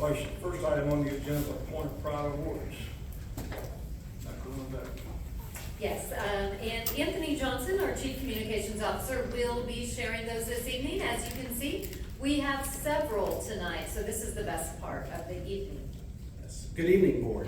First item on the agenda, point of pride awards. Dr. Linda. Yes, and Anthony Johnson, our Chief Communications Officer, will be sharing those this evening. As you can see, we have several tonight, so this is the best part of the evening. Yes. Good evening, Board.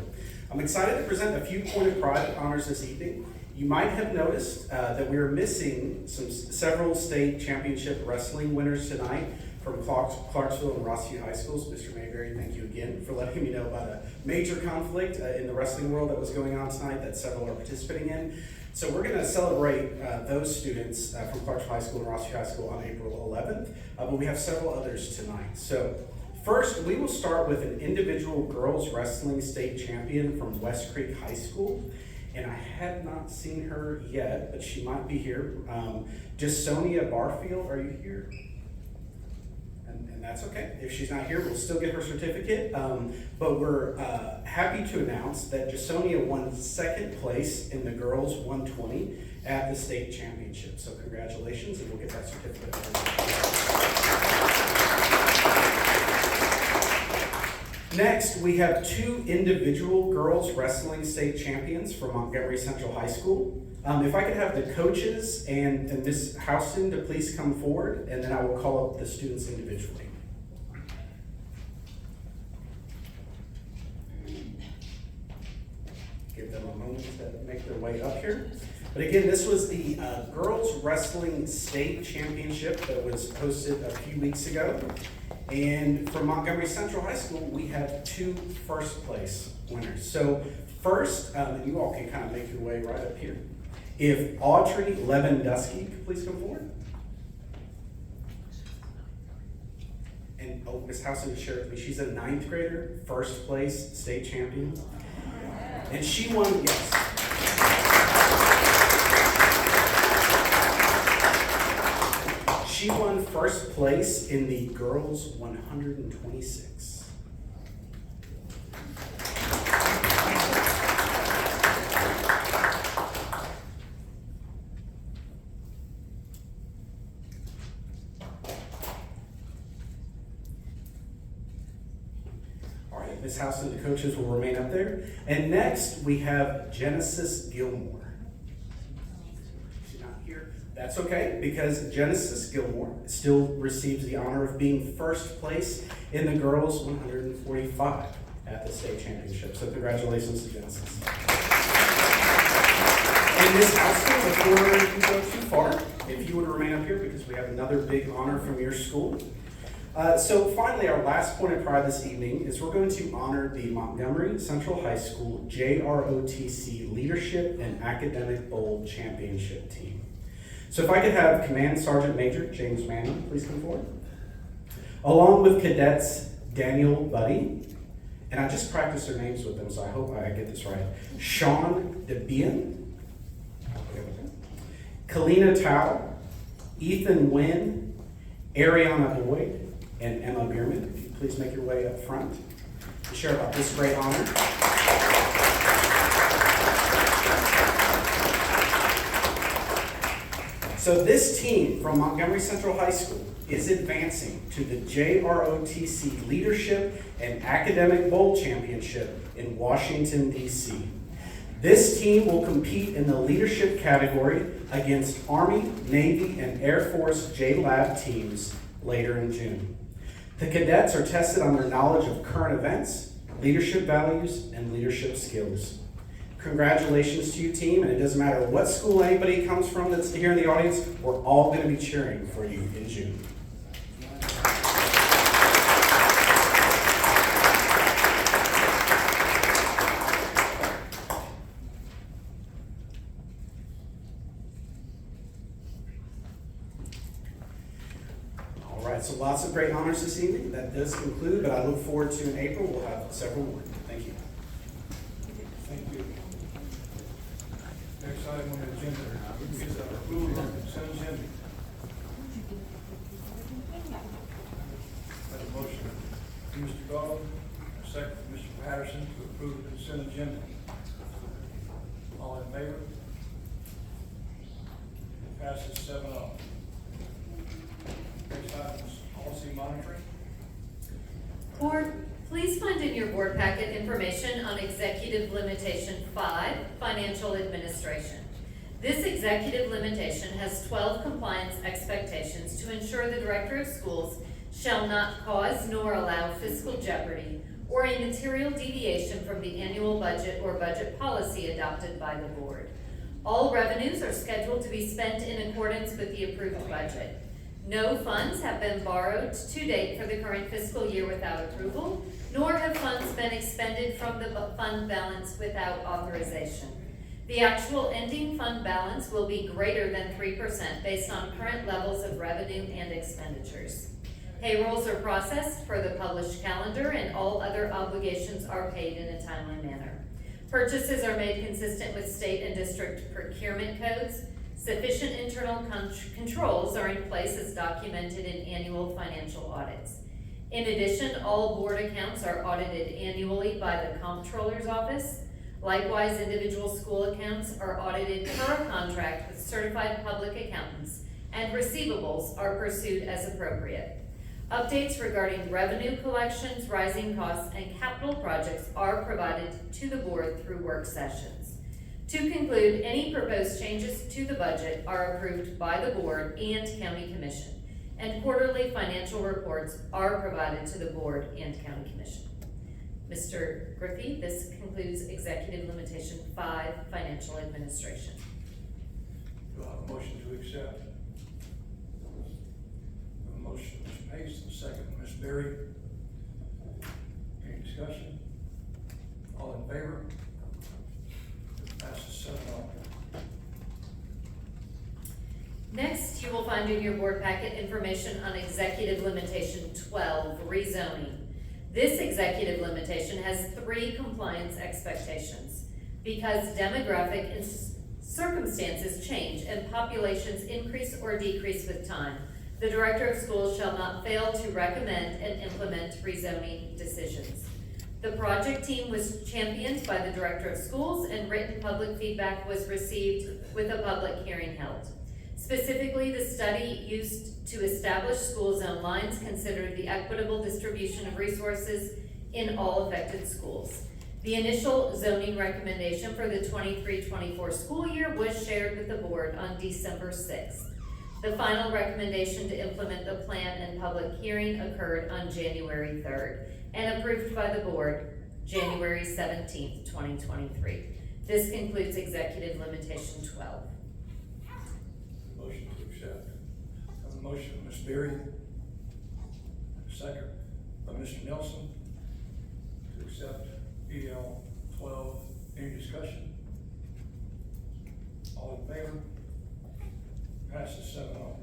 I'm excited to present a few point of pride honors this evening. You might have noticed that we are missing several state championship wrestling winners tonight from Clarksville and Rossview High Schools. Mr. Mayberry, thank you again for letting me know about a major conflict in the wrestling world that was going on tonight that several are participating in. So we're going to celebrate those students from Clarksville High School and Rossview High School on April 11th, but we have several others tonight. So first, we will start with an individual girls wrestling state champion from West Creek High School. And I have not seen her yet, but she might be here. Jasonia Barfield, are you here? And that's okay. If she's not here, we'll still get her certificate. But we're happy to announce that Jasonia won second place in the girls 120 at the state championship. So congratulations, and we'll get that certificate. Next, we have two individual girls wrestling state champions from Montgomery Central High School. If I could have the coaches and Ms. Houston to please come forward, and then I will call up the students individually. Give them a moment to make their way up here. But again, this was the girls wrestling state championship that was hosted a few weeks ago. And from Montgomery Central High School, we have two first place winners. So first, you all can kind of make your way right up here. If Audrey Lewandowski could please come forward. And Ms. Housen shared with me, she's a 9th grader, first place state champion. And she won, yes. She won first place in the girls 126. All right, Ms. House and the coaches will remain up there. And next we have Genesis Gilmore. That's okay, because Genesis Gilmore still receives the honor of being first place in the girls 145 at the state championship. So congratulations to Genesis. And Ms. Houston, before you go too far, if you would remain up here because we have another big honor from your school. So finally, our last point of pride this evening is we're going to honor the Montgomery Central High School JROTC Leadership and Academic Bowl Championship Team. So if I could have Command Sergeant Major James Manning please come forward, along with cadets Daniel Buddy, and I just practiced their names with them, so I hope I get this right. Sean DeBean, Kalina Tao, Ethan Wynn, Ariana Boyd, and Emma Bierman. If you please make your way up front to share about this great honor. So this team from Montgomery Central High School is advancing to the JROTC Leadership and Academic Bowl Championship in Washington, D.C. This team will compete in the leadership category against Army, Navy, and Air Force JLAB teams later in June. The cadets are tested on their knowledge of current events, leadership values, and leadership skills. Congratulations to you, team, and it doesn't matter what school anybody comes from that's here in the audience, we're all going to be cheering for you in June. All right, so lots of great honors this evening. That does conclude, but I look forward to in April, we'll have several more. Thank you. Thank you. Next item on the agenda is approval of consent agenda. Have a motion from Mr. Goff, a second from Mr. Patterson to approve the consent agenda. All in favor? It passes 7-0. Next item is policy monitoring. Board, please find in your board packet information on Executive Limitation 5, Financial Administration. This executive limitation has 12 compliance expectations to ensure the Director of Schools shall not cause nor allow fiscal jeopardy or a material deviation from the annual budget or budget policy adopted by the board. All revenues are scheduled to be spent in accordance with the approved budget. No funds have been borrowed to date for the current fiscal year without approval, nor have funds been expended from the fund balance without authorization. The actual ending fund balance will be greater than 3% based on current levels of revenue and expenditures. Payrolls are processed per the published calendar and all other obligations are paid in a timely manner. Purchases are made consistent with state and district procurement codes. Sufficient internal controls are in place as documented in annual financial audits. In addition, all board accounts are audited annually by the Comptroller's Office. Likewise, individual school accounts are audited per contract with certified public accountants, and receivables are pursued as appropriate. Updates regarding revenue collections, rising costs, and capital projects are provided to the board through work sessions. To conclude, any proposed changes to the budget are approved by the board and county commission, and quarterly financial reports are provided to the board and county commission. Mr. Griffey, this concludes Executive Limitation 5, Financial Administration. Do I have a motion to accept? A motion, Ms. Pace, and a second, Ms. Berry. Any discussion? All in favor? Passes 7-0. Next, you will find in your board packet information on Executive Limitation 12, Rezoning. This executive limitation has 3 compliance expectations. Because demographic and circumstances change and populations increase or decrease with time, the Director of Schools shall not fail to recommend and implement rezoning decisions. The project team was championed by the Director of Schools and written public feedback was received with a public hearing held. Specifically, the study used to establish school zone lines considered the equitable distribution of resources in all affected schools. The initial zoning recommendation for the 23-24 school year was shared with the board on December 6th. The final recommendation to implement the plan and public hearing occurred on January 3rd and approved by the board January 17th, 2023. This concludes Executive Limitation 12. Motion to accept. I have a motion, Ms. Berry. Second by Mr. Nelson to accept EL 12. Any discussion? All in favor? Passes 7-0.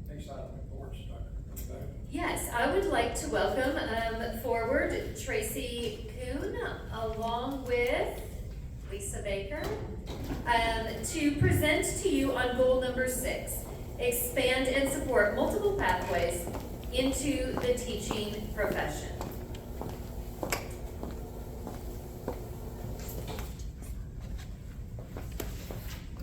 Next item, reports, Dr. Rebecca. Yes, I would like to welcome forward Tracy Kuhn along with Lisa Baker to present to you on goal number 6, expand and support multiple pathways into the teaching profession.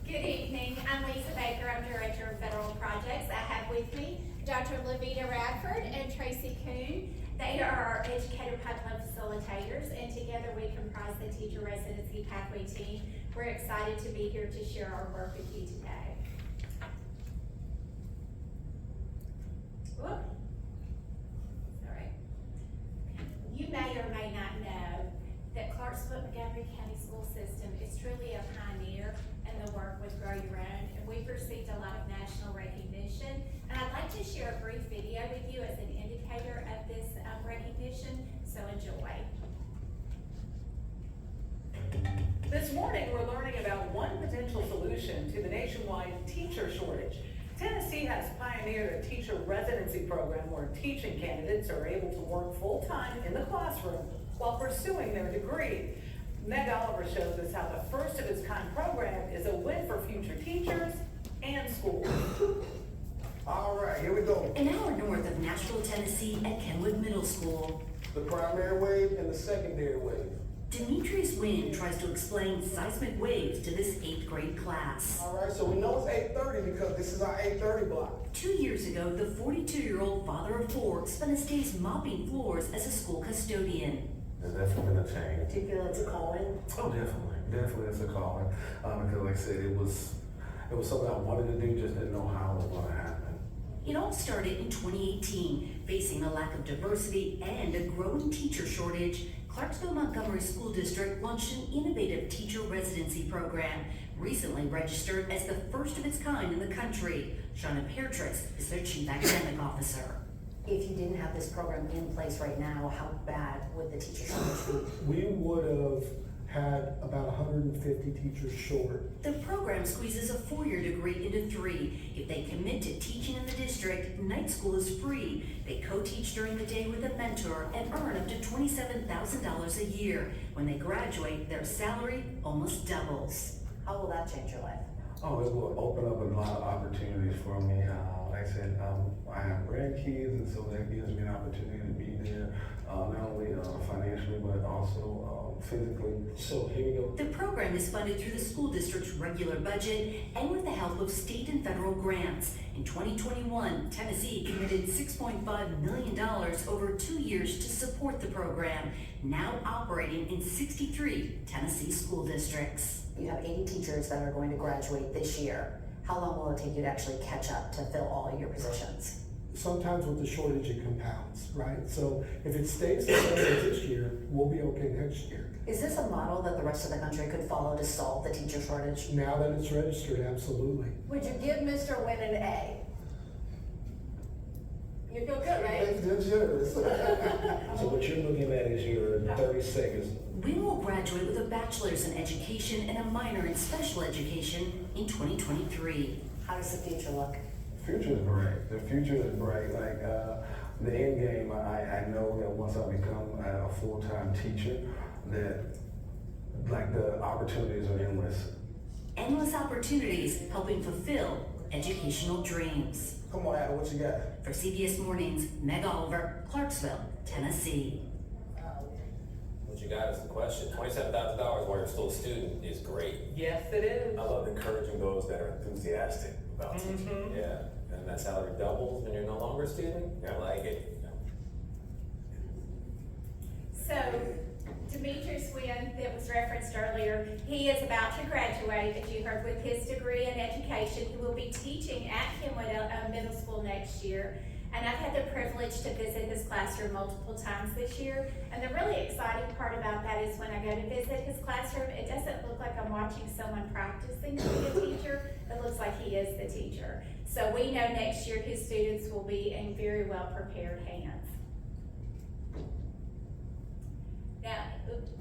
Good evening, I'm Lisa Baker, I'm Director of Federal Projects. I have with me Dr. Levita Radford and Tracy Kuhn. They are our educator pipeline facilitators, and together we comprise the Teacher Residency Pathway team. We're excited to be here to share our work with you today. Whoop. Sorry. You may or may not know that Clarksville-Montgomery County School System is truly a pioneer in the work with Grow Your Own, and we've received a lot of national recognition. And I'd like to share a brief video with you as an indicator of this recognition, so enjoy. This morning, we're learning about one potential solution to the nationwide teacher shortage. Tennessee has pioneered a teacher residency program where teaching candidates are able to work full-time in the classroom while pursuing their degree. Meg Oliver shows us how the first of its kind program is a win for future teachers and schools. All right, here we go. An hour north of Nashville, Tennessee at Kenwood Middle School. The primary wave and the secondary wave. Demetrius Wynn tries to explain seismic waves to this 8th grade class. All right, so we know it's 8:30 because this is our 8:30 block. 2 years ago, the 42-year-old father of 4 spent his days mopping floors as a school custodian. There's definitely been a change. Do you feel it's a calling? Oh, definitely it's a calling. Because like I said, it was something I wanted to do, just didn't know how it was going to happen. It all started in 2018. Facing a lack of diversity and a growing teacher shortage, Clarksville-Montgomery School District launched an innovative teacher residency program, recently registered as the first of its kind in the country. Shauna Peartress is their chief academic officer. If you didn't have this program in place right now, how bad would the teacher shortage be? We would have had about 150 teachers short. The program squeezes a 4-year degree into 3. If they commit to teaching in the district, night school is free. They co-teach during the day with a mentor and earn up to $27,000 a year. When they graduate, their salary almost doubles. How will that change your life? Oh, it will open up a lot of opportunities for me. Like I said, I have grandkids, and so that gives me an opportunity to be there, not only financially, but also physically. So here we go. The program is funded through the school district's regular budget and with the help of state and federal grants. In 2021, Tennessee committed $6.5 million over 2 years to support the program, now operating in 63 Tennessee school districts. You have 80 teachers that are going to graduate this year. How long will it take you to actually catch up to fill all your positions? Sometimes with the shortage it compounds, right? So if it stays the same as this year, we'll be okay next year. Is this a model that the rest of the country could follow to solve the teacher shortage? Now that it's registered, absolutely. Would you give Mr. Wynn an A? You feel good, right? That's generous. So what you're looking at is your 30 seconds. Wynn will graduate with a bachelor's in education and a minor in special education in 2023. How does the future look? Future is bright. The future is bright. Like the end game, I know that once I become a full-time teacher, that like the opportunities are endless. Endless opportunities helping fulfill educational dreams. Come on, Adam, what you got? For CBS Mornings, Meg Oliver, Clarksville, Tennessee. What you got is the question. $27,000 while you're still a student is great. Yes, it is. I love encouraging those that are enthusiastic about teaching. Yeah, and that salary doubles when you're no longer a student. I like it. So, Demetrius Wynn, that was referenced earlier, he is about to graduate, as you heard, with his degree in education. He will be teaching at Kenwood Middle School next year. And I've had the privilege to visit his classroom multiple times this year. And the really exciting part about that is when I go to visit his classroom, it doesn't look like I'm watching someone practicing to be a teacher. It looks like he is the teacher. So we know next year his students will be in very well prepared hands. Now,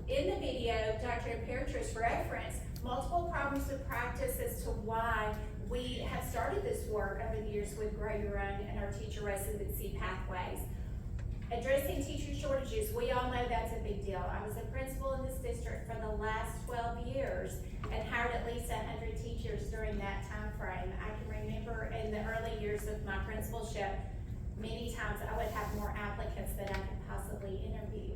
in the video, Dr. Peartress referenced multiple problems of practice as to why we have started this work over the years with Grow Your Own and our teacher residency pathways. Addressing teacher shortages, we all know that's a big deal. I was a principal in this district for the last 12 years and hired at least 100 teachers during that time frame. I can remember in the early years of my principalship, many times I would have more applicants than I could possibly interview.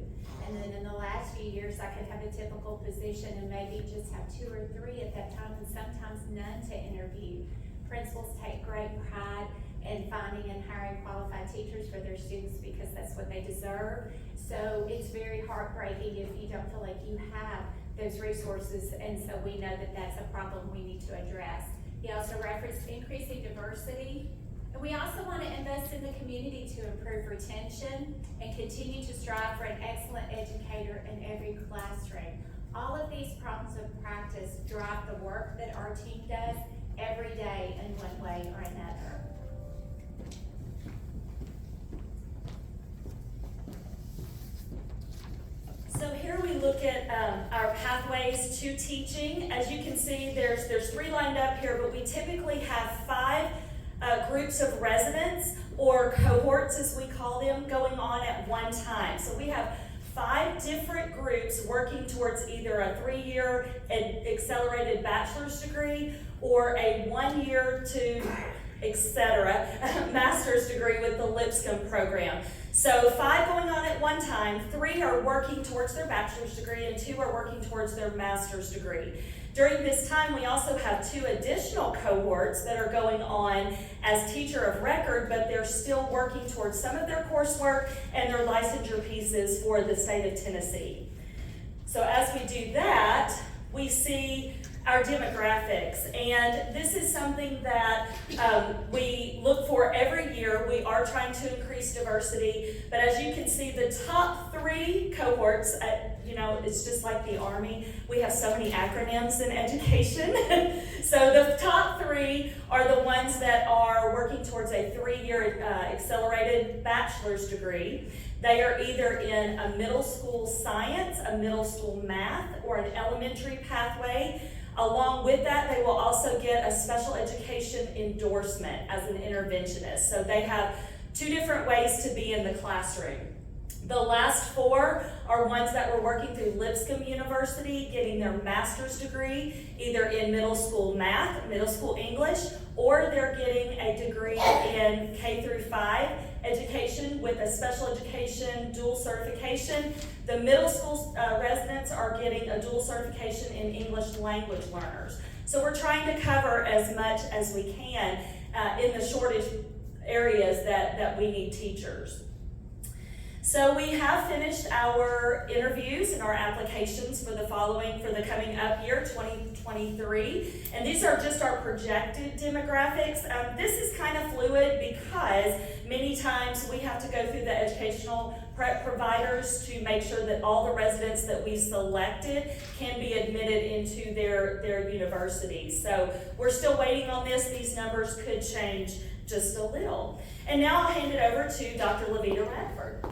And then in the last few years, I could have a typical position and maybe just have 2 or 3 at that time, and sometimes none to interview. Principals take great pride in finding and hiring qualified teachers for their students because that's what they deserve. So it's very heartbreaking if you don't feel like you have those resources, and so we know that that's a problem we need to address. He also referenced increasing diversity. And we also want to invest in the community to improve retention and continue to strive for an excellent educator in every classroom. All of these problems of practice drive the work that our team does every day in one way or another. So here we look at our pathways to teaching. As you can see, there's 3 lined up here, but we typically have 5 groups of residents, or cohorts as we call them, going on at one time. So we have 5 different groups working towards either a 3-year accelerated bachelor's degree or a 1-year to etc., master's degree with the Lipscomb program. So 5 going on at one time, 3 are working towards their bachelor's degree, and 2 are working towards their master's degree. During this time, we also have 2 additional cohorts that are going on as teacher of record, but they're still working towards some of their coursework and their licensure pieces for the state of Tennessee. So as we do that, we see our demographics, and this is something that we look for every year. We are trying to increase diversity, but as you can see, the top 3 cohorts, it's just like the Army. We have so many acronyms in education. So the top 3 are the ones that are working towards a 3-year accelerated bachelor's degree. They are either in a middle school science, a middle school math, or an elementary pathway. Along with that, they will also get a special education endorsement as an interventionist. So they have 2 different ways to be in the classroom. The last 4 are ones that were working through Lipscomb University, getting their master's degree, either in middle school math, middle school English, or they're getting a degree in K through 5 education with a special education dual certification. The middle school residents are getting a dual certification in English language learners. So we're trying to cover as much as we can in the shortage areas that we need teachers. So we have finished our interviews and our applications for the coming up year, 2023. And these are just our projected demographics. This is kind of fluid because many times we have to go through the educational prep providers to make sure that all the residents that we selected can be admitted into their universities. So we're still waiting on this. These numbers could change just a little. And now I'll hand it over to Dr. Levita Radford.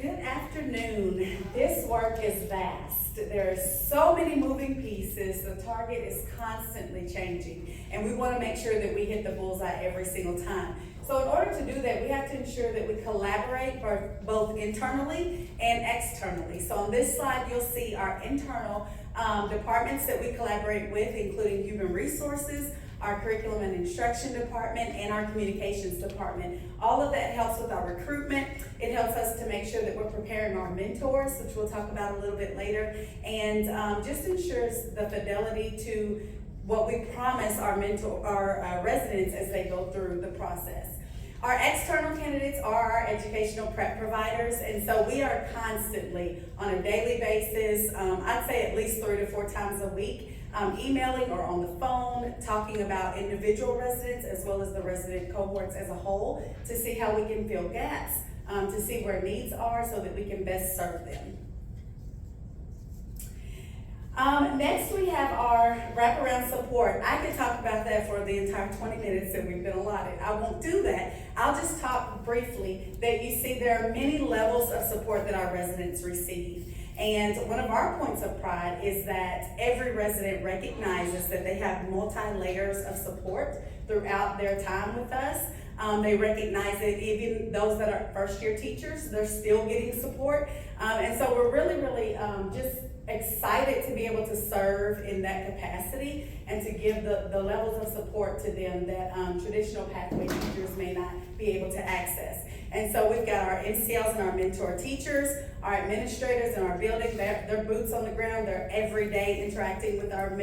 Good afternoon. This work is vast. There are so many moving pieces. The target is constantly changing, and we want to make sure that we hit the bullseye every single time. So in order to do that, we have to ensure that we collaborate both internally and externally. So on this slide, you'll see our internal departments that we collaborate with, including human resources, our curriculum and instruction department, and our communications department. All of that helps with our recruitment. It helps us to make sure that we're preparing our mentors, which we'll talk about a little bit later, and just ensures the fidelity to what we promise our residents as they go through the process. Our external candidates are our educational prep providers, and so we are constantly, on a daily basis, I'd say at least 3 to 4 times a week, emailing or on the phone, talking about individual residents as well as the resident cohorts as a whole to see how we can fill gaps, to see where needs are so that we can best serve them. Next we have our wraparound support. I could talk about that for the entire 20 minutes that we've been allotted. I won't do that. I'll just talk briefly that you see there are many levels of support that our residents receive. And one of our points of pride is that every resident recognizes that they have multi-layers of support throughout their time with us. They recognize that even those that are first-year teachers, they're still getting support. And so we're really, really just excited to be able to serve in that capacity and to give the levels of support to them that traditional pathway teachers may not be able to access. And so we've got our MCLs and our mentor teachers, our administrators in our building. They're boots on the ground. They're every day interacting with our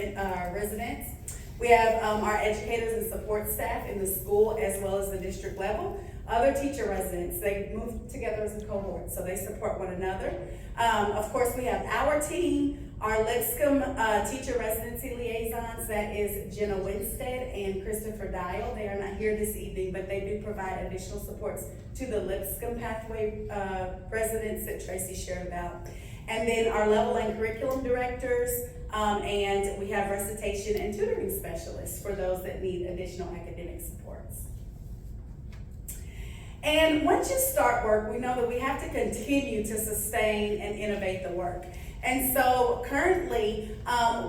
residents. We have our educators and support staff in the school as well as the district level. Other teacher residents, they move together as a cohort, so they support one another. Of course, we have our team, our Lipscomb teacher residency liaisons, that is Jenna Winstead and Christopher Dial. They are not here this evening, but they do provide additional supports to the Lipscomb pathway residents that Tracy shared about. And then our level and curriculum directors, and we have recitation and tutoring specialists for those that need additional academic supports. And once you start work, we know that we have to continue to sustain and innovate the work. And so currently,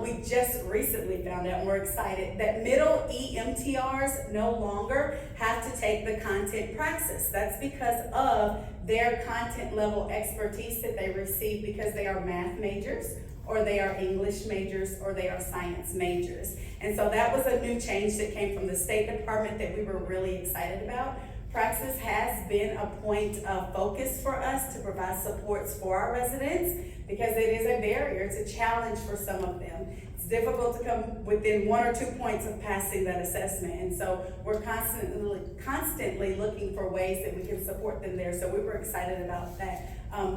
we just recently found out, and we're excited, that middle EMTRs no longer have to take the content praxis. That's because of their content level expertise that they receive because they are math majors or they are English majors, or they are science majors. And so that was a new change that came from the State Department that we were really excited about. Praxis has been a point of focus for us to provide supports for our residents because it is a barrier, it's a challenge for some of them. It's difficult to come within 1 or 2 points of passing that assessment. And so we're constantly looking for ways that we can support them there. So we were excited about that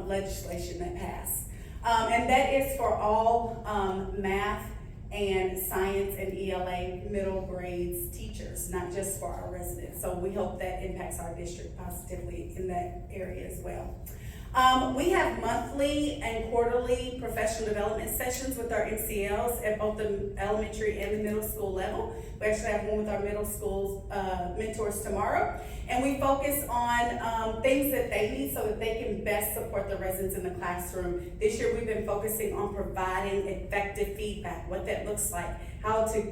legislation that passed. And that is for all math and science and ELA middle grades teachers, not just for our residents. So we hope that impacts our district positively in that area as well. We have monthly and quarterly professional development sessions with our MCLs at both the elementary and the middle school level. We actually have one with our middle school mentors tomorrow. And we focus on things that they need so that they can best support the residents in the classroom. This year we've been focusing on providing effective feedback, what that looks like, how to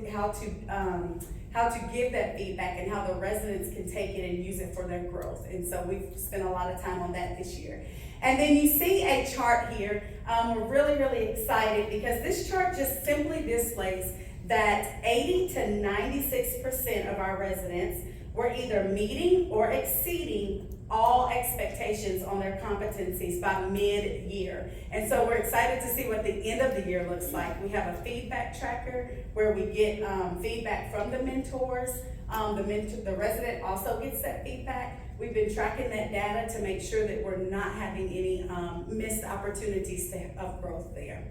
give that feedback and how the residents can take it and use it for their growth. And so we've spent a lot of time on that this year. And then you see a chart here. We're really, really excited because this chart just simply displays that 80 to 96% of our residents were either meeting or exceeding all expectations on their competencies by mid-year. And so we're excited to see what the end of the year looks like. We have a feedback tracker where we get feedback from the mentors. The resident also gets that feedback. We've been tracking that data to make sure that we're not having any missed opportunities of growth there.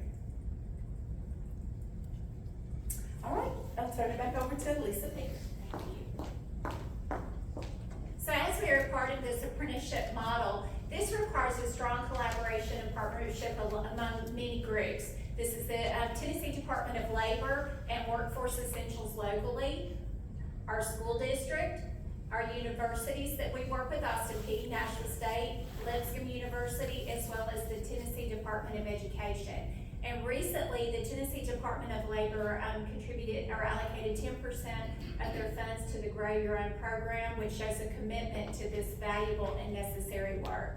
All right, I'll turn it back over to Lisa Baker. Thank you. So as we are part of this apprenticeship model, this requires a strong collaboration and partnership among many groups. This is the Tennessee Department of Labor and Workforce Essentials locally, our school district, our universities that we work with, Austin Peay, Nashville State, Lipscomb University, as well as the Tennessee Department of Education. And recently, the Tennessee Department of Labor contributed or allocated 10% of their funds to the Grow Your Own program, which shows a commitment to this valuable and necessary work.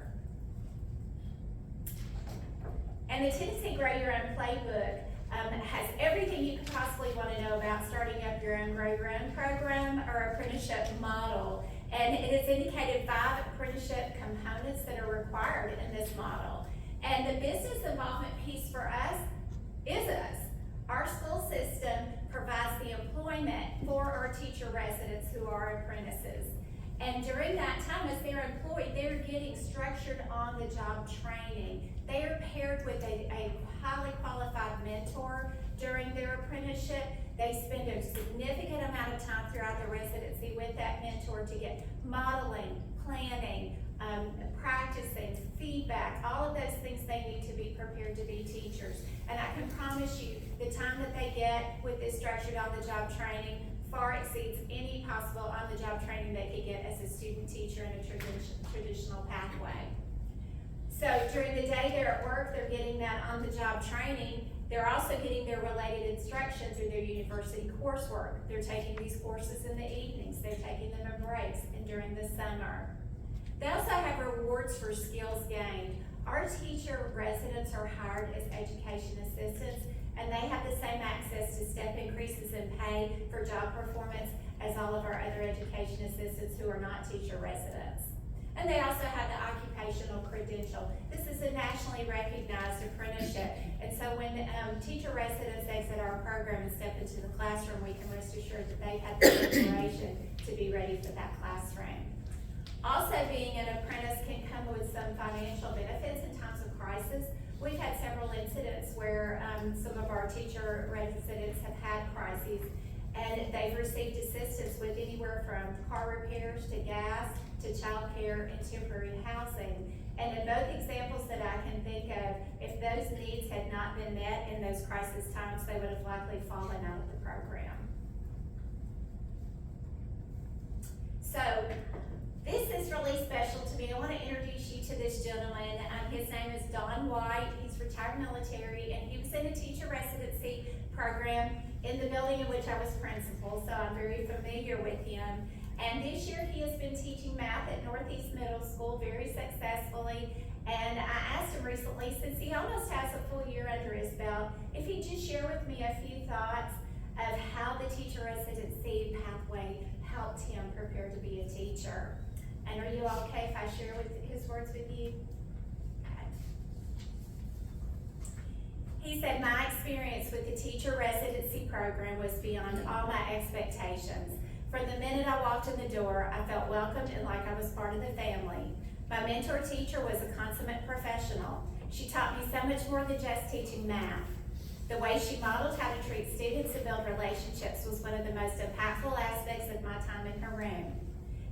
And the Tennessee Grow Your Own Playbook has everything you could possibly want to know about starting up your own Grow Your Own program or apprenticeship model. And it has indicated 5 apprenticeship components that are required in this model. And the business involvement piece for us is us. Our school system provides the employment for our teacher residents who are apprentices. And during that time, as they're employed, they're getting structured on-the-job training. They are paired with a highly qualified mentor during their apprenticeship. They spend a significant amount of time throughout the residency with that mentor to get modeling, planning, practicing, feedback, all of those things they need to be prepared to be teachers. And I can promise you, the time that they get with this structured on-the-job training far exceeds any possible on-the-job training they could get as a student teacher in a traditional pathway. So during the day they're at work, they're getting that on-the-job training. They're also getting their related instruction through their university coursework. They're taking these courses in the evenings. They're taking them in breaks and during the summer. They also have rewards for skills gained. Our teacher residents are hired as education assistants, and they have the same access to step increases in pay for job performance as all of our other education assistants who are not teacher residents. And they also have the occupational credential. This is a nationally recognized apprenticeship, and so when teacher residents exit our program and step into the classroom, we can rest assured that they've had the preparation to be ready for that classroom. Also, being an apprentice can come with some financial benefits in times of crisis. We've had several incidents where some of our teacher residents have had crises, and they've received assistance with anywhere from car repairs to gas to child care and temporary housing. And in both examples that I can think of, if those needs had not been met in those crisis times, they would have likely fallen out of the program. So, this is really special to me. I want to introduce you to this gentleman. His name is Don White. He's retired military, and he was in a teacher residency program in the building in which I was principal, so I'm very familiar with him. And this year he has been teaching math at Northeast Middle School very successfully, And I asked him recently, since he almost has a full year under his belt, if he'd just share with me a few thoughts of how the teacher residency pathway helped him prepare to be a teacher. And are you okay if I share his words with you? Okay. He said, my experience with the teacher residency program was beyond all my expectations. From the minute I walked in the door, I felt welcomed and like I was part of the family. My mentor teacher was a consummate professional. She taught me so much more than just teaching math. The way she modeled how to treat students and build relationships was one of the most impactful aspects of my time in her room.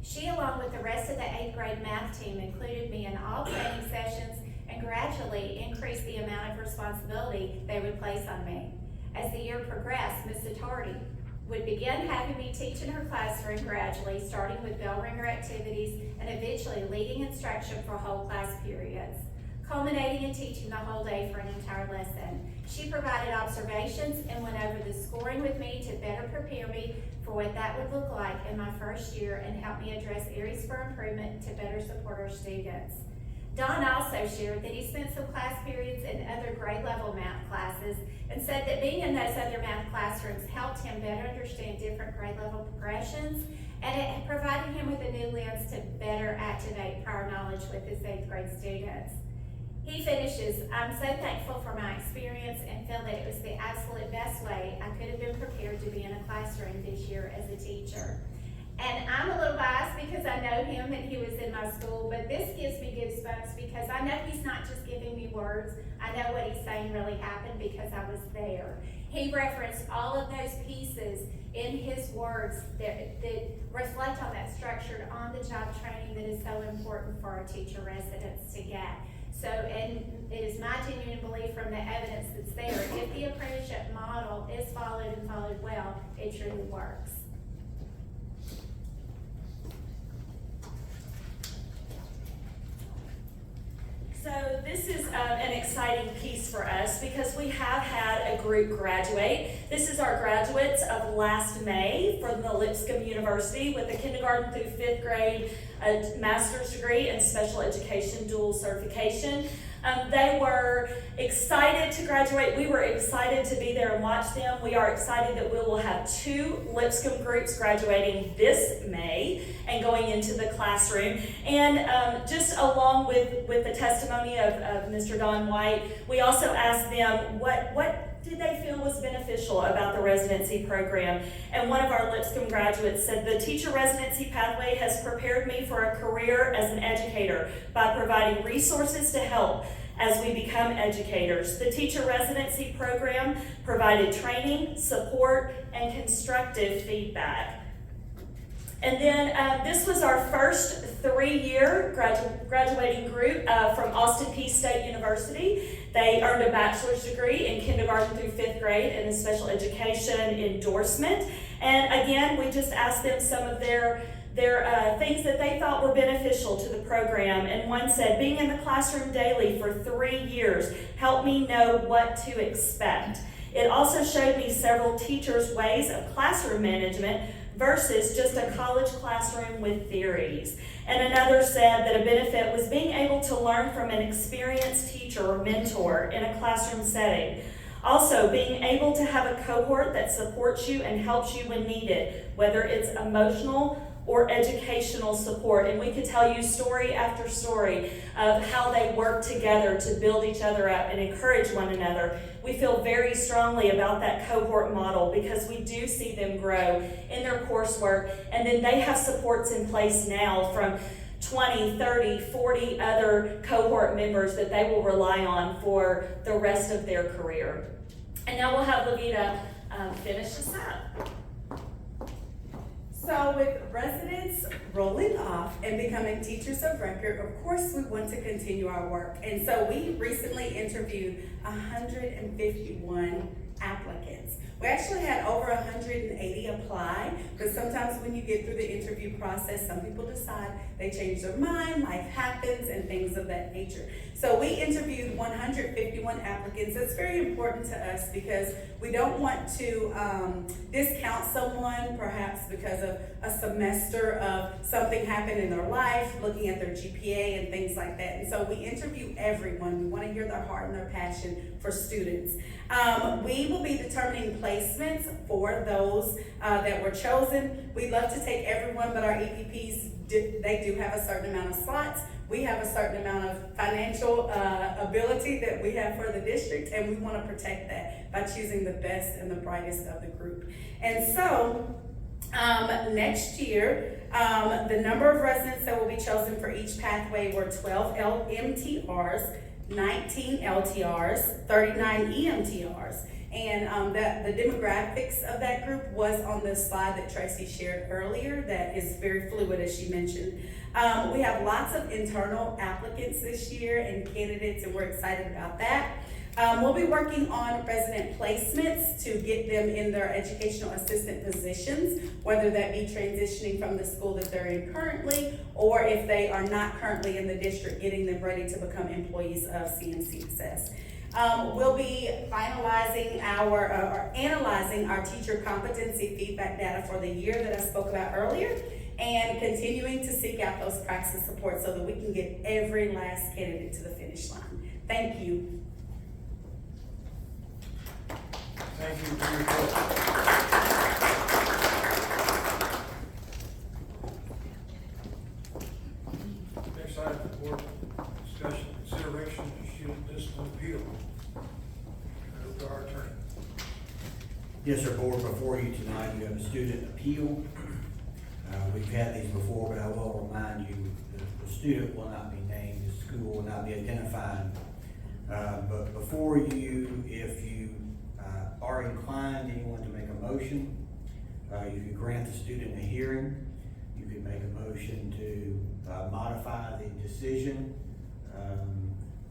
She, along with the rest of the 8th grade math team, included me in all training sessions and gradually increased the amount of responsibility they would place on me. As the year progressed, Ms. Attardi would begin having me teach in her classroom gradually, starting with bell ringer activities and eventually leading instruction for whole class periods, culminating in teaching the whole day for an entire lesson. She provided observations and went over the scoring with me to better prepare me for what that would look like in my first year and help me address areas for improvement to better support our students. Don also shared that he spent some class periods in other grade level math classes and said that being in those other math classrooms helped him better understand different grade level progressions, and it provided him with a new lens to better activate prior knowledge with his 8th grade students. He finishes, I'm so thankful for my experience and feel that it was the absolute best way I could have been prepared to be in a classroom this year as a teacher. And I'm a little biased because I know him and he was in my school, but this gives me goosebumps because I know he's not just giving me words. I know what he's saying really happened because I was there. He referenced all of those pieces in his words that reflect on that structured on-the-job training that is so important for our teacher residents to get. So, and it is my genuine belief from the evidence that's there, if the apprenticeship model is followed and followed well, it truly works. So this is an exciting piece for us because we have had a group graduate. This is our graduates of last May from the Lipscomb University with a kindergarten through 5th grade master's degree in special education dual certification. They were excited to graduate. We were excited to be there and watch them. We are excited that we will have 2 Lipscomb groups graduating this May and going into the classroom. And just along with the testimony of Mr. Don White, we also asked them what did they feel was beneficial about the residency program. And one of our Lipscomb graduates said, the teacher residency pathway has prepared me for a career as an educator by providing resources to help as we become educators. The teacher residency program provided training, support, and constructive feedback. And then this was our first 3-year graduating group from Austin Peay State University. They earned a bachelor's degree in kindergarten through 5th grade and a special education endorsement. And again, we just asked them some of their things that they thought were beneficial to the program. And one said, being in the classroom daily for 3 years helped me know what to expect. It also showed me several teachers' ways of classroom management versus just a college classroom with theories. And another said that a benefit was being able to learn from an experienced teacher or mentor in a classroom setting. Also, being able to have a cohort that supports you and helps you when needed, whether it's emotional or educational support. And we could tell you story after story of how they work together to build each other up and encourage one another. We feel very strongly about that cohort model because we do see them grow in their coursework, and then they have supports in place now from 20, 30, 40 other cohort members that they will rely on for the rest of their career. And now we'll have Levita finish this up. So with residents rolling off and becoming teachers of record, of course we want to continue our work. And so we recently interviewed 151 applicants. We actually had over 180 apply, but sometimes when you get through the interview process, some people decide they change their mind, life happens, and things of that nature. So we interviewed 151 applicants. That's very important to us because we don't want to discount someone perhaps because of a semester of something happened in their life, looking at their GPA and things like that. And so we interview everyone. We want to hear their heart and their passion for students. We will be determining placements for those that were chosen. We'd love to take everyone, but our EPPs, they do have a certain amount of slots. We have a certain amount of financial ability that we have for the district, and we want to protect that by choosing the best and the brightest of the group. And so, next year, the number of residents that will be chosen for each pathway were 12 MTRs, 19 LTRs, 39 EMTRs. And the demographics of that group was on the slide that Tracy shared earlier that is very fluid, as she mentioned. We have lots of internal applicants this year and candidates, and we're excited about that. We'll be working on resident placements to get them in their educational assistant positions, whether that be transitioning from the school that they're in currently, or if they are not currently in the district, getting them ready to become employees of CMCSS. We'll be finalizing or analyzing our teacher competency feedback data for the year that I spoke about earlier, and continuing to seek out those practice support so that we can get every last candidate to the finish line. Thank you. Thank you for your report. Next item for board discussion, consideration of student discipline appeal. To our attorney. Yes, sir, board, before you tonight, you have a student appeal. We've had these before, but I will remind you that the student will not be named, the school will not be identified. But before you, if you are inclined, anyone to make a motion, you could grant the student a hearing. You could make a motion to modify the decision,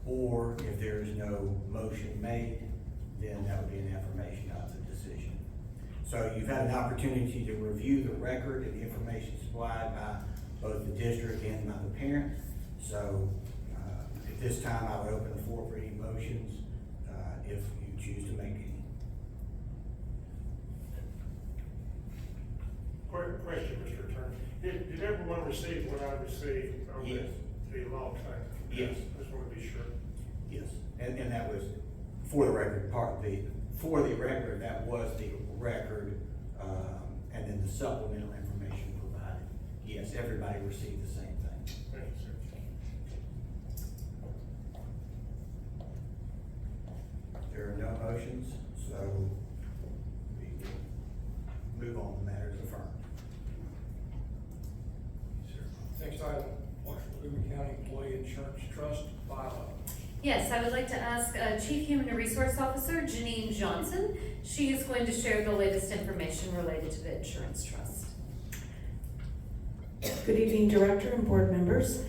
or if there is no motion made, then that would be an affirmation of the decision. So you've had an opportunity to review the record and the information supplied by both the district and by the parent. So at this time, I would open the floor for any motions if you choose to make any. Question, Mr. Attorney. Did everyone receive what I received on Yes. the long time? Yes. I just want to be sure. Yes, and that was, for the record, for the record, that was the record, and then the supplemental information provided. Yes, everybody received the same thing. Thank you, sir. There are no motions, so we will move on to matters affirmed. Next item, Washington County Employee Insurance Trust bylaw. Yes, I would like to ask Chief Human Resource Officer Janine Johnson. She is going to share the latest information related to the insurance trust. Good evening, Director and board members.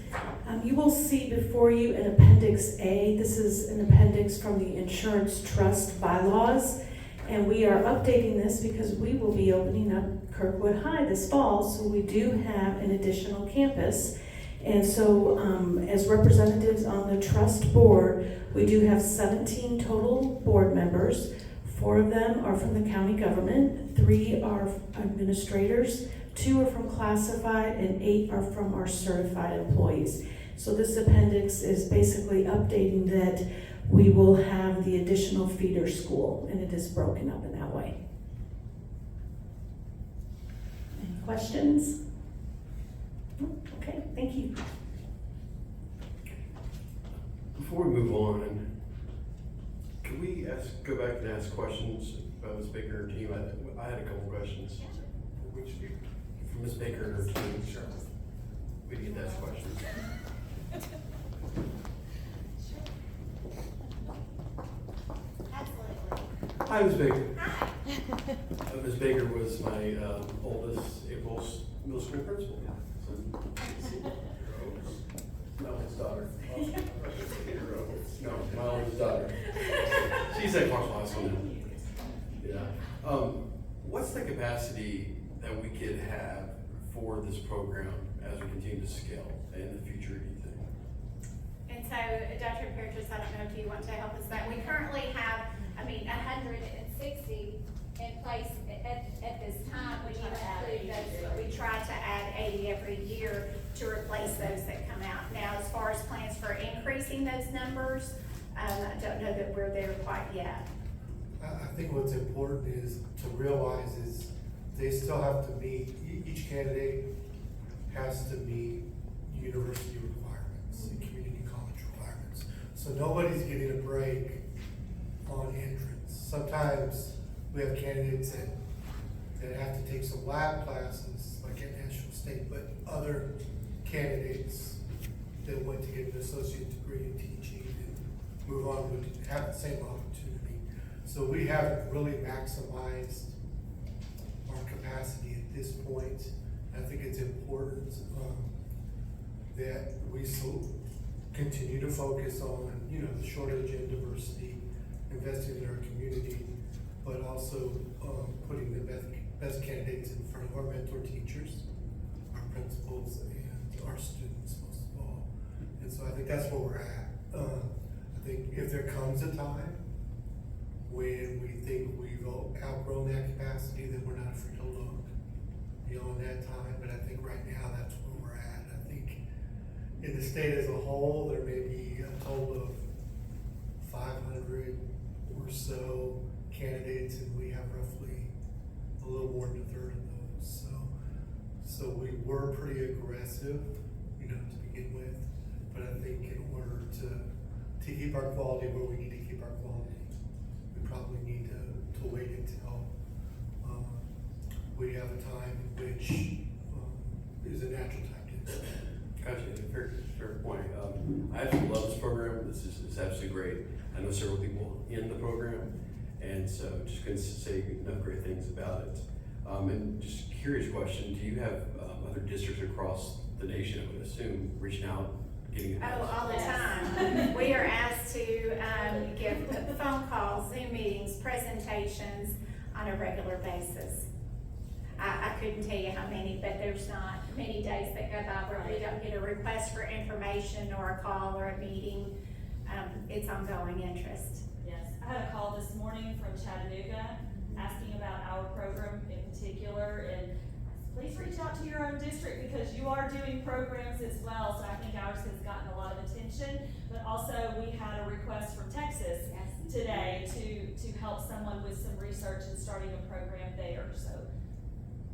You will see before you an Appendix A. This is an appendix from the Insurance Trust bylaws, and we are updating this because we will be opening up Kirkwood High this fall, so we do have an additional campus. And so as representatives on the trust board, we do have 17 total board members. 4 of them are from the county government, 3 are administrators, 2 are from classified, and 8 are from our certified employees. So this appendix is basically updating that we will have the additional feeder school, and it is broken up in that way. Any questions? Okay, thank you. Before we move on, can we go back and ask questions about Ms. Baker and her team? I had a couple questions. For which people? For Ms. Baker and her team. Sure. We need to ask questions. Hi, Ms. Baker. Hi. Ms. Baker was my oldest April middle school principal. My oldest daughter. No, my oldest daughter. She's at Clarksville High School now. Yeah. What's the capacity that we could have for this program as we continue to scale in the future, do you think? And so, Dr. Peretz, I don't know if you want to help us, but we currently have, 160 in place at this time. When you include those, we try to add 80 every year to replace those that come out. Now, as far as plans for increasing those numbers, I don't know that we're there quite yet. I think what's important is to realize is they still have to meet, each candidate has to meet university requirements and community college requirements. So nobody's getting a break on entrance. Sometimes we have candidates that have to take some lab classes, like at National State, but other candidates that went to get an associate degree in teaching and move on would have the same opportunity. So we haven't really maximized our capacity at this point. I think it's important that we continue to focus on, the shortage and diversity, investing in our community, but also putting the best candidates in front of our mentor teachers, our principals, and our students most of all. And so I think that's where we're at. I think if there comes a time when we think we've outgrown that capacity, then we're not afraid to look beyond that time. But I think right now that's where we're at. I think in the state as a whole, there may be a total of 500 or so candidates, and we have roughly a little more than a third of those. So we were pretty aggressive, to begin with. But I think in order to keep our quality where we need to keep our quality, we probably need to wait until we have a time in which is a natural time to do that. Gotcha, fair point. I absolutely love this program. This is absolutely great. I know several people in the program, and so just couldn't say enough great things about it. And just a curious question, do you have other districts across the nation, I would assume, reaching out, getting all the time. We are asked to give phone calls, Zoom meetings, presentations on a regular basis. I couldn't tell you how many, but there's not many days that go by where we don't get a request for information or a call or a meeting. It's ongoing interest. Yes, I had a call this morning from Chattanooga asking about our program in particular, and please reach out to your own district because you are doing programs as well. So I think ours has gotten a lot of attention, but also we had a request from Texas today to help someone with some research and starting a program there. So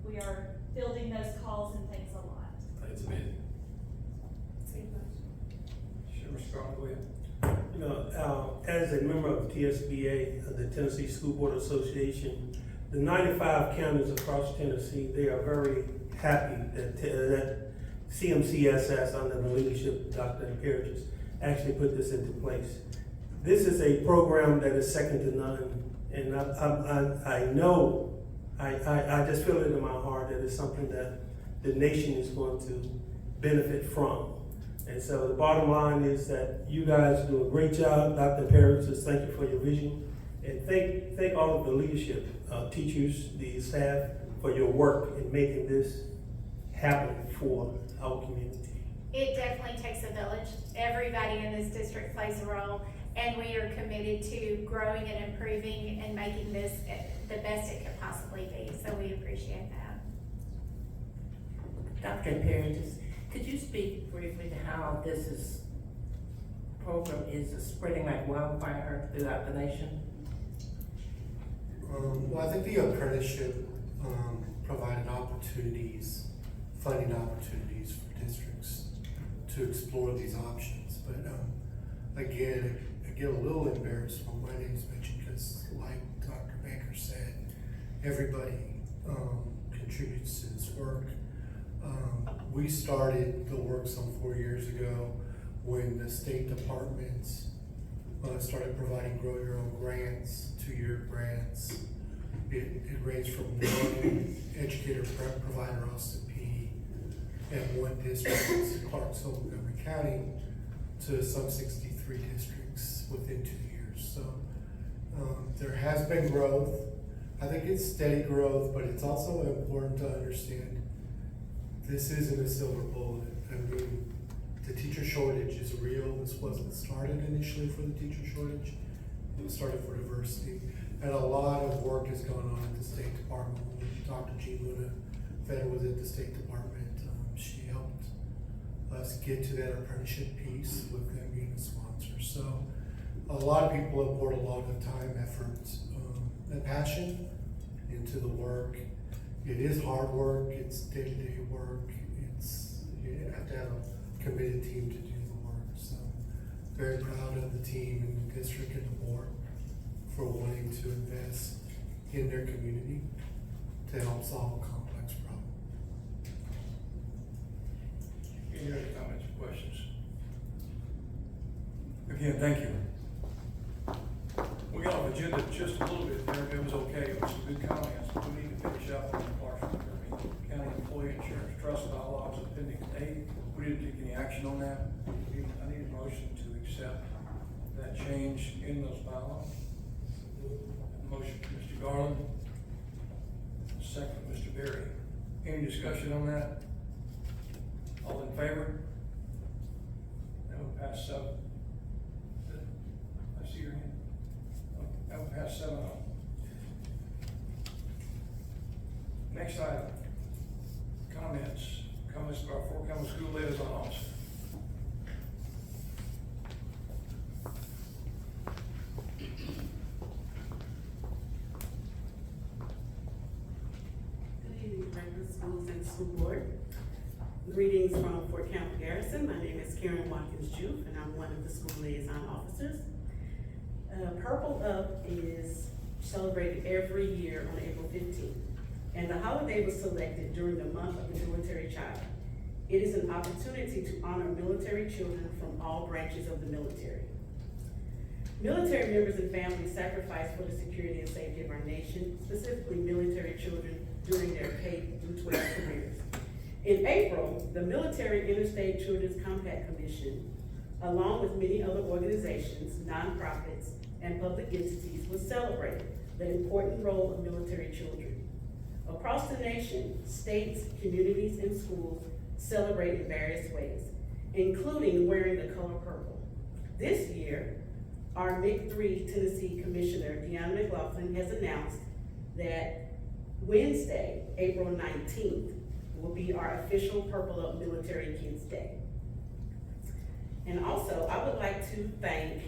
we are fielding those calls and things a lot. It's amazing. Sure, Mr. Garland, go ahead. As a member of TSBA, the Tennessee School Board Association, the 95 counties across Tennessee, they are very happy that CMCSS, under the leadership of Dr. Peretz, actually put this into place. This is a program that is second to none, and I know, I just feel it in my heart that it's something that the nation is going to benefit from. And so the bottom line is that you guys do a great job. Dr. Peretz, thank you for your vision. And thank all of the leadership, teachers, the staff, for your work in making this happen for our community. It definitely takes a village. Everybody in this district plays a role, and we are committed to growing and improving and making this the best it could possibly be. So we appreciate that. Dr. Peretz, could you speak briefly to how this program is spreading like wildfire throughout the nation? Well, I think the apprenticeship provided opportunities, funding opportunities for districts to explore these options. But again, I get a little embarrassed when my name's mentioned because, like Dr. Baker said, everybody contributes to this work. We started the work some 4 years ago when the State Department started providing Grow Your Own grants, 2-year grants. It ranged from one educator provider, Austin P, and one district, Clarksville, Montgomery County, to some 63 districts within 2 years. So there has been growth. I think it's steady growth, but it's also important to understand this isn't a silver bullet. I mean, the teacher shortage is real. This wasn't started initially for the teacher shortage. It was started for diversity. And a lot of work has gone on at the State Department. When Dr. G. Luna Feder was at the State Department, she helped us get to that apprenticeship piece with them being a sponsor. So a lot of people have poured a lot of time, effort, and passion into the work. It is hard work, it's day-to-day work, you have to have a committed team to do the work. So very proud of the team and the district and the board for wanting to invest in their community to help solve a complex problem. Any other comments or questions? Again, thank you. We got off agenda just a little bit there, but it was okay. It was some good comments. We need to finish up on the Clarksville County Employee Insurance Trust bylaws appendix A. We didn't take any action on that. I need a motion to accept that change in those bylaws. Motion from Mr. Garland. Second from Mr. Berry. Any discussion on that? All in favor? That would pass 7. I see your hand. That would pass 7-0. Next item. Comments. Comments by our forthcoming school liaison officer. Schools and School Board. Greetings from Fort Campbell Garrison. My name is Karen Watkins-Juve, and I'm one of the school liaison officers. Purple Up is celebrated every year on April 15th, and the holiday was selected during the month of the military child. It is an opportunity to honor military children from all branches of the military. Military members and families sacrifice for the security and safety of our nation, specifically military children during their K-12 careers. In April, the Military Interstate Children's Compact Commission, along with many other organizations, nonprofits, and public entities, will celebrate the important role of military children. Across the nation, states, communities, and schools celebrate in various ways, including wearing the color purple. This year, our MIC-3 Tennessee Commissioner, Deanna McLaughlin, has announced that Wednesday, April 19th, will be our official Purple Up Military Kids Day. And also, I would like to thank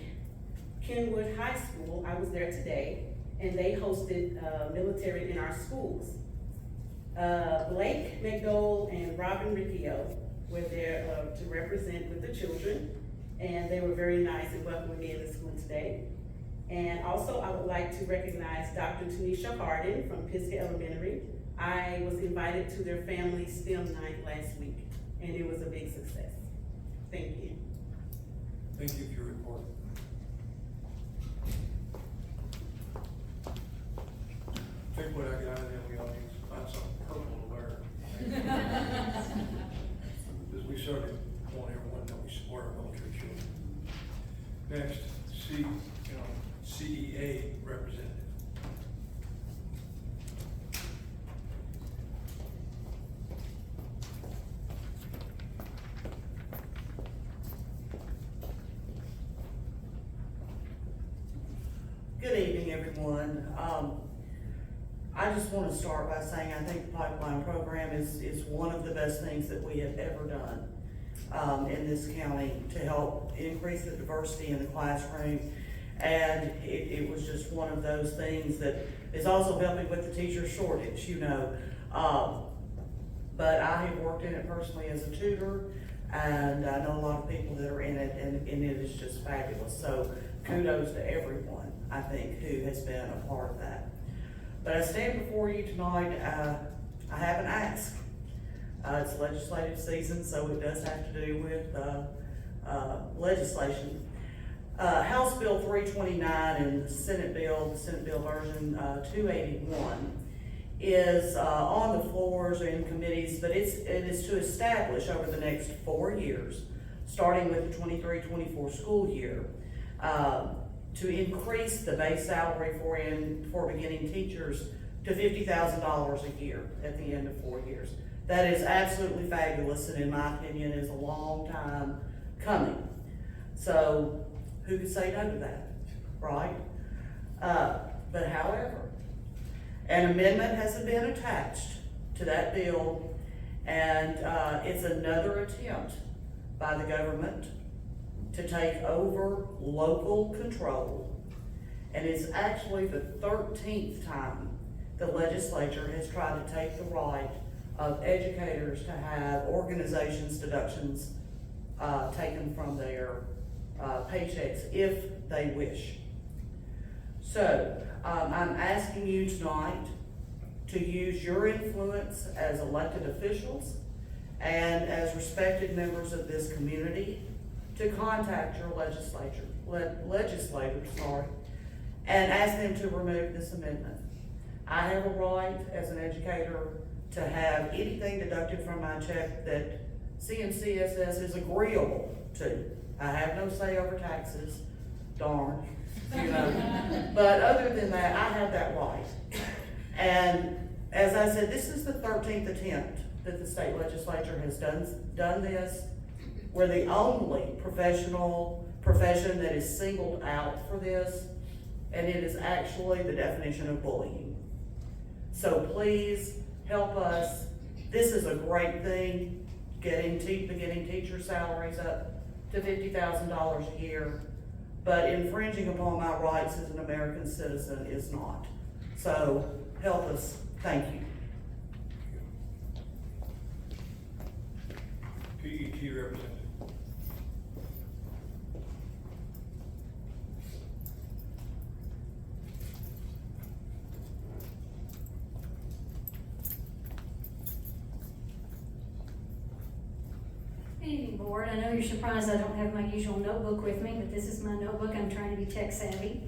Kenwood High School. I was there today, and they hosted military in our schools. Blake McDowell and Robin Riccio were there to represent with the children, and they were very nice and welcoming me in the school today. And also, I would like to recognize Dr. Tanisha Harden from Pisgah Elementary. I was invited to their family STEM night last week, and it was a big success. Thank you. Thank you for your report. Take what I got out of there, we all need to find something purple to wear. Because we certainly want everyone to know we support our military children. Next, CEA representative. Good evening, everyone. I just want to start by saying I think the pipeline program is one of the best things that we have ever done in this county to help increase the diversity in the classroom. And it was just one of those things that is also helping with the teacher shortage, you know. But I have worked in it personally as a tutor, and I know a lot of people that are in it, and it is just fabulous. So kudos to everyone, I think, who has been a part of that. But I stand before you tonight, I have an ask. It's legislative season, so it does have to do with legislation. House Bill 329 and the Senate Bill version 281 is on the floors or in committees, but it is to establish over the next 4 years, starting with the 23-24 school year, to increase the base salary for beginning teachers to $50,000 a year at the end of 4 years. That is absolutely fabulous, and in my opinion, is a long time coming. So, who could say no to that, right? But however, an amendment has been attached to that bill, and it's another attempt by the government to take over local control. And it's actually the 13th time the legislature has tried to take the right of educators to have organizations' deductions taken from their paychecks if they wish. So, I'm asking you tonight to use your influence as elected officials and as respected members of this community to contact your legislators, and ask them to remove this amendment. I have a right as an educator to have anything deducted from my check that CMCSS is agreeable to. I have no say over taxes, darn, you know. But other than that, I have that right. And as I said, this is the 13th attempt that the state legislature has done this. We're the only profession that is singled out for this, and it is actually the definition of bullying. So please help us. This is a great thing, beginning teacher salaries up to $50,000 a year, but infringing upon my rights as an American citizen is not. So help us. Thank you. PET representative. Good evening, board. I know you're surprised I don't have my usual notebook with me, but this is my notebook. I'm trying to be tech savvy.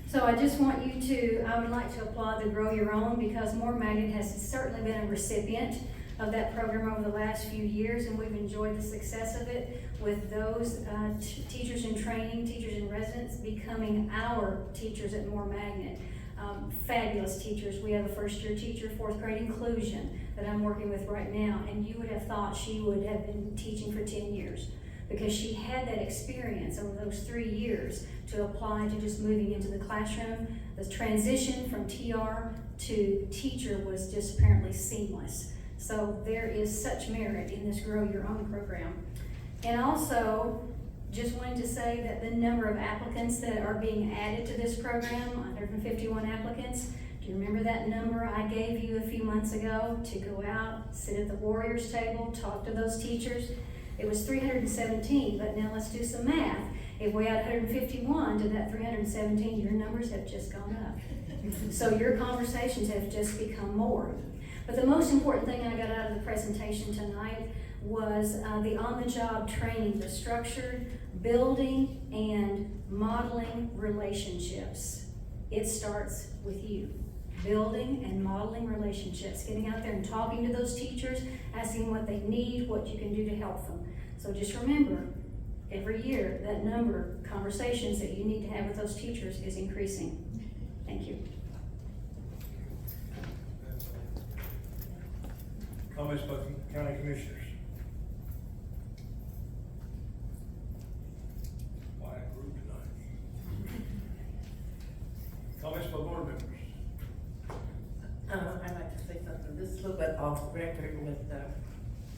So I just want you to, I would like to applaud the Grow Your Own, because Moore Magnet has certainly been a recipient of that program over the last few years, and we've enjoyed the success of it with those teachers in training, teachers in residence becoming our teachers at Moore Magnet. Fabulous teachers. We have a first-year teacher, fourth grade inclusion, that I'm working with right now, and you would have thought she would have been teaching for 10 years because she had that experience over those 3 years to apply to just moving into the classroom. The transition from TR to teacher was just apparently seamless. So there is such merit in this Grow Your Own program. And also, just wanted to say that the number of applicants that are being added to this program, 151 applicants. Do you remember that number I gave you a few months ago to go out, sit at the Warriors table, talk to those teachers? It was 317, but now let's do some math. If we add 151 to that 317, your numbers have just gone up. So your conversations have just become more. But the most important thing I got out of the presentation tonight was the on-the-job training, the structured building and modeling relationships. It starts with you. Building and modeling relationships, getting out there and talking to those teachers, asking what they need, what you can do to help them. So just remember, every year, that number of conversations that you need to have with those teachers is increasing. Thank you. Comments by county commissioners? Quiet group tonight. Comments by board members? I'd like to say something. This is a little bit off record with the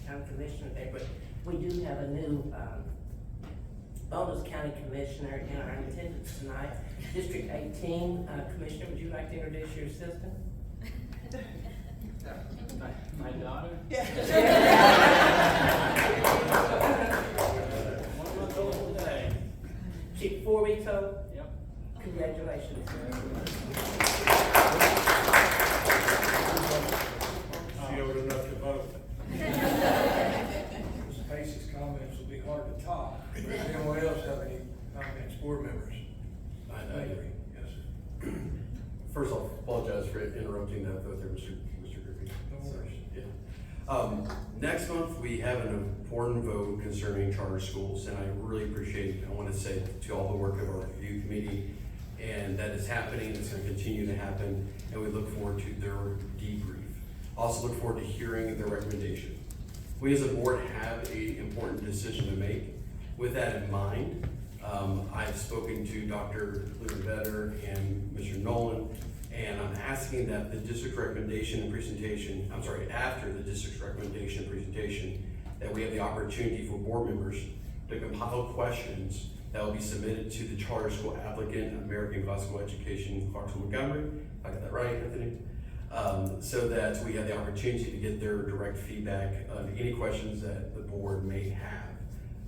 county commissioner there, but we do have a new bonus county commissioner in our attendance tonight. District 18 Commissioner, would you like to introduce your assistant? My daughter? Yeah. 1 month old today. She 4 weeks old? Yep. Congratulations. She old enough to vote. Ms. Pacey's comments will be hard to top. Does anyone else have any comments, board members? I agree. Yes, sir. First off, apologize for interrupting that vote there, Mr. Griffey. No worries. Yeah. Next month, we have an important vote concerning charter schools, and I really appreciate, I want to say to all the work of our review committee and that is happening, it's gonna continue to happen, and we look forward to their debrief. Also look forward to hearing their recommendation. We as a board have an important decision to make. With that in mind, I've spoken to Dr. Vetter and Mr. Nolan, and I'm asking that the district recommendation and presentation, after the district's recommendation and presentation, that we have the opportunity for board members to compile questions that will be submitted to the charter school applicant, American Classical Education, Clarksville Montgomery. I got that right, Anthony? So that we have the opportunity to get their direct feedback on any questions that the board may have.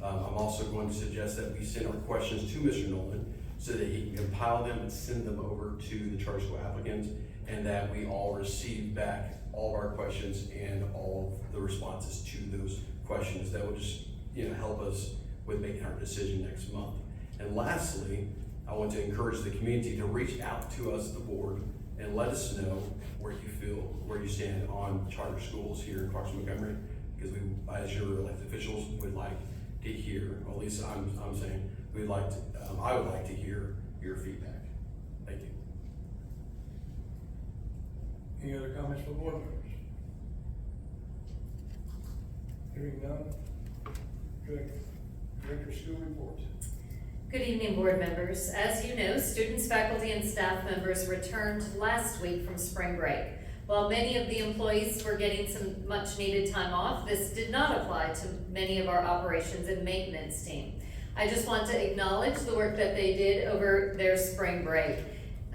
I'm also going to suggest that we send our questions to Mr. Nolan so that he can compile them and send them over to the charter school applicants, and that we all receive back all of our questions and all of the responses to those questions. That will just help us with making our decision next month. And lastly, I want to encourage the community to reach out to us, the board, and let us know where you stand on charter schools here in Clarksville Montgomery, because we, as your elected officials, would like to hear, or at least I'm saying, I would like to hear your feedback. Thank you. Any other comments from board members? Hearing none. Director of School Report. Good evening, board members. As you know, students, faculty, and staff members returned last week from spring break. While many of the employees were getting some much needed time off, this did not apply to many of our operations and maintenance team. I just want to acknowledge the work that they did over their spring break.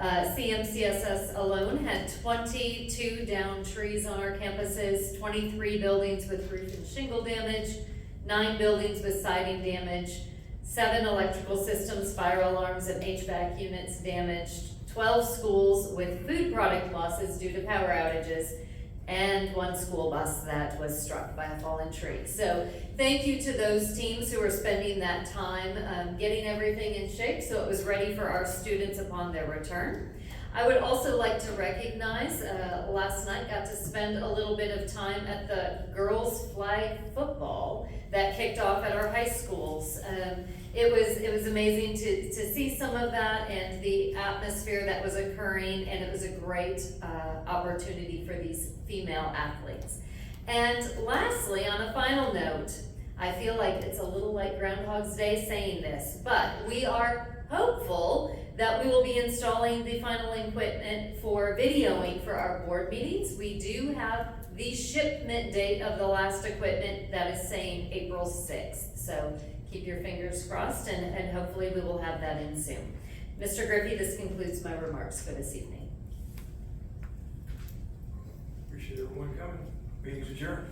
CMCSS alone had 22 downed trees on our campuses, 23 buildings with roof and shingle damage, 9 buildings with siding damage, 7 electrical systems, fire alarms, and HVAC units damaged, 12 schools with food product losses due to power outages, and 1 school bus that was struck by a fallen tree. So thank you to those teams who are spending that time getting everything in shape so it was ready for our students upon their return. I would also like to recognize, last night got to spend a little bit of time at the girls flag football that kicked off at our high schools. It was amazing to see some of that and the atmosphere that was occurring, and it was a great opportunity for these female athletes. And lastly, on a final note, I feel like it's a little like Groundhog's Day saying this, but we are hopeful that we will be installing the final equipment for videoing for our board meetings. We do have the shipment date of the last equipment that is saying April 6th. So keep your fingers crossed, and hopefully we will have that in soon. Mr. Griffey, this concludes my remarks for this evening. Appreciate everyone coming. Meeting's adjourned.